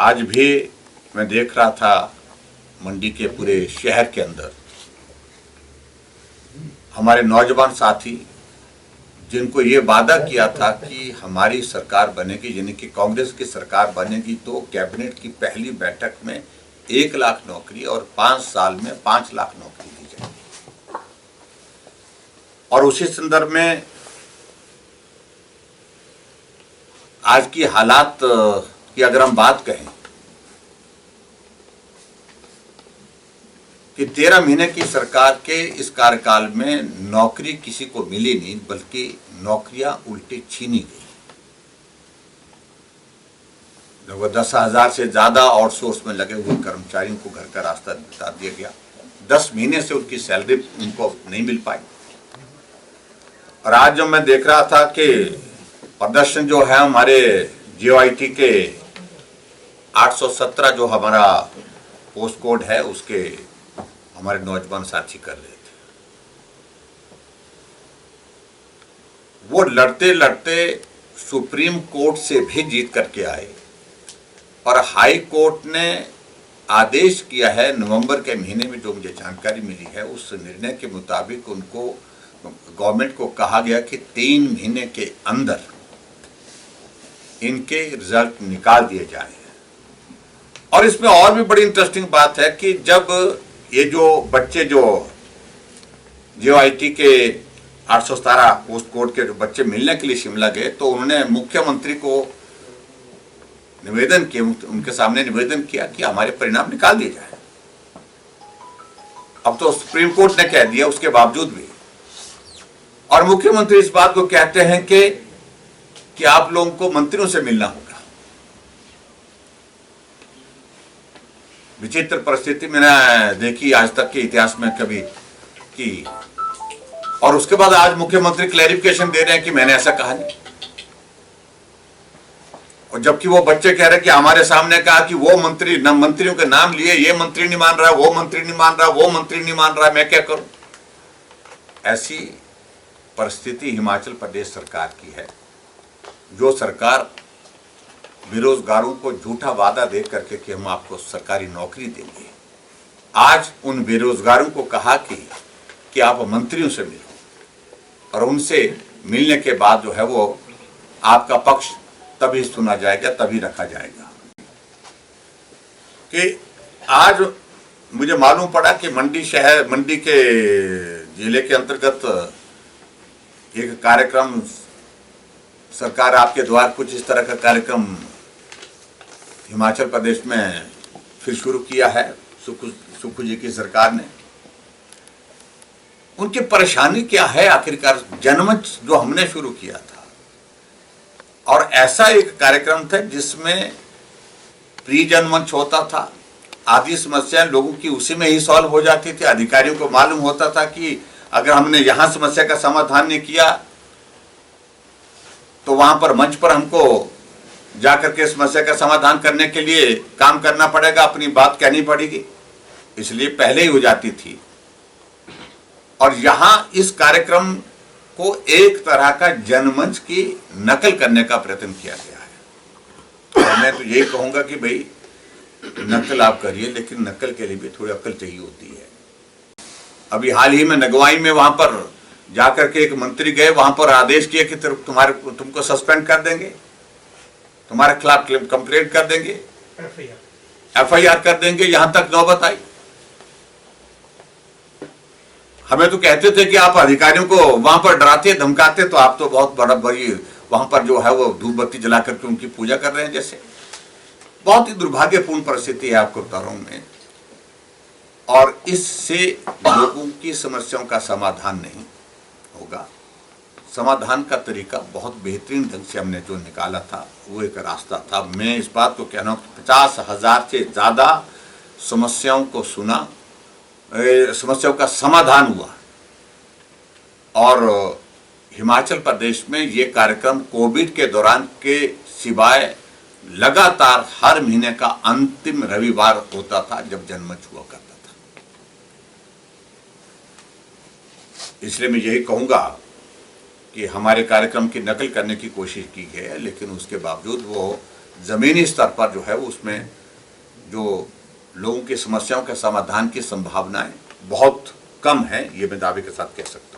आज भी मैं देख रहा था मंडी के पूरे शहर के अंदर हमारे नौजवान साथी जिनको ये वादा किया था कि हमारी सरकार बनेगी, यानी कि कांग्रेस की सरकार बनेगी तो कैबिनेट की पहली बैठक में 1 लाख नौकरी और 5 साल में 5 लाख नौकरी दी जाएगी। और उसी संदर्भ में आज की हालात की अगर हम बात कहें कि 13 महीने की सरकार के इस कार्यकाल में नौकरी किसी को मिली नहीं, बल्कि नौकरियां उल्टी छीनी गई। लगभग 10,000 से ज्यादा आउटसोर्स में लगे हुए कर्मचारियों को घर का रास्ता बता दिया गया। 10 महीने से उनकी सैलरी उनको नहीं मिल पाई। और आज जब मैं देख रहा था कि प्रदर्शन जो है हमारे जीओआईटी के 817 जो हमारा पोस्ट कोड है उसके हमारे नौजवान साथी कर रहे थे, वो लड़ते लड़ते सुप्रीम कोर्ट से भी जीत करके आए और हाई कोर्ट ने आदेश किया है नवंबर के महीने में, जो मुझे जानकारी मिली है उस निर्णय के मुताबिक उनको गवर्नमेंट को कहा गया कि 3 महीने के अंदर इनके रिजल्ट निकाल दिए जाए। और इसमें और भी बड़ी इंटरेस्टिंग बात है कि जब ये जो बच्चे जो जीओआईटी के 817 पोस्ट कोड के जो बच्चे मिलने के लिए शिमला गए तो उन्होंने मुख्यमंत्री को निवेदन किया, उनके सामने निवेदन किया कि हमारे परिणाम निकाल दिए जाए। अब तो सुप्रीम कोर्ट ने कह दिया उसके बावजूद भी, और मुख्यमंत्री इस बात को कहते हैं कि आप लोगों को मंत्रियों से मिलना होगा। विचित्र परिस्थिति मैंने देखी आज तक के इतिहास में कभी की। और उसके बाद आज मुख्यमंत्री क्लैरिफिकेशन दे रहे हैं कि मैंने ऐसा कहा नहीं, और जबकि वो बच्चे कह रहे हैं कि हमारे सामने कहा कि वो मंत्री मंत्रियों के नाम लिए, ये मंत्री नहीं मान रहा, वो मंत्री नहीं मान रहा, वो मंत्री नहीं मान रहा, मैं क्या करूं। ऐसी परिस्थिति हिमाचल प्रदेश सरकार की है, जो सरकार बेरोजगारों को झूठा वादा दे करके कि हम आपको सरकारी नौकरी देंगे, आज उन बेरोजगारों को कहा कि आप मंत्रियों से मिलो और उनसे मिलने के बाद जो है वो आपका पक्ष तभी सुना जाएगा, तभी रखा जाएगा। कि आज मुझे मालूम पड़ा कि मंडी के जिले के अंतर्गत एक कार्यक्रम सरकार आपके द्वार कुछ इस तरह का कार्यक्रम हिमाचल प्रदेश में फिर शुरू किया है सुखू जी की सरकार ने। उनकी परेशानी क्या है आखिरकार, जनमंच जो हमने शुरू किया था और ऐसा एक कार्यक्रम था जिसमें प्री जनमंच होता था, आदि समस्याएं लोगों की उसी में ही सॉल्व हो जाती थी। अधिकारियों को मालूम होता था कि अगर हमने यहां समस्या का समाधान नहीं किया तो वहां पर मंच पर हमको जाकर के समस्या का समाधान करने के लिए काम करना पड़ेगा, अपनी बात कहनी पड़ेगी, इसलिए पहले ही हो जाती थी। और यहां इस कार्यक्रम को एक तरह का जनमंच की नकल करने का प्रयत्न किया गया है। और मैं तो यही कहूंगा कि भाई नकल आप करिए, लेकिन नकल के लिए भी थोड़ी अक्ल चाहिए होती है। अभी हाल ही में नगवाई में वहां पर जाकर के एक मंत्री गए, वहां पर आदेश किए कि तुमको सस्पेंड कर देंगे, तुम्हारे खिलाफ कंप्लेंट कर देंगे, एफआईआर कर देंगे। यहां तक नौबत आई। हमें तो कहते थे कि आप अधिकारियों को वहां पर डराते धमकाते, तो आप तो बहुत बड़ी वहां पर जो है वो धूप बत्ती जला करके उनकी पूजा कर रहे हैं जैसे। बहुत ही दुर्भाग्यपूर्ण परिस्थिति है, आपको बता रहा हूं मैं। और इससे लोगों की समस्याओं का समाधान नहीं होगा। समाधान का तरीका बहुत बेहतरीन ढंग से हमने जो निकाला था वो एक रास्ता था। मैं इस बात को कह रहा हूँ कि 50,000 से ज्यादा समस्याओं को सुना, समस्याओं का समाधान हुआ। और हिमाचल प्रदेश में ये कार्यक्रम कोविड के दौरान के सिवाय लगातार हर महीने का अंतिम रविवार होता था जब जनमंच हुआ करता था। इसलिए मैं यही कहूंगा कि हमारे कार्यक्रम की नकल करने की कोशिश की गई है, लेकिन उसके बावजूद वो ज़मीनी स्तर पर जो है उसमें जो लोगों की समस्याओं के समाधान की संभावनाएं बहुत कम है, ये मैं दावे के साथ कह सकता हूँ।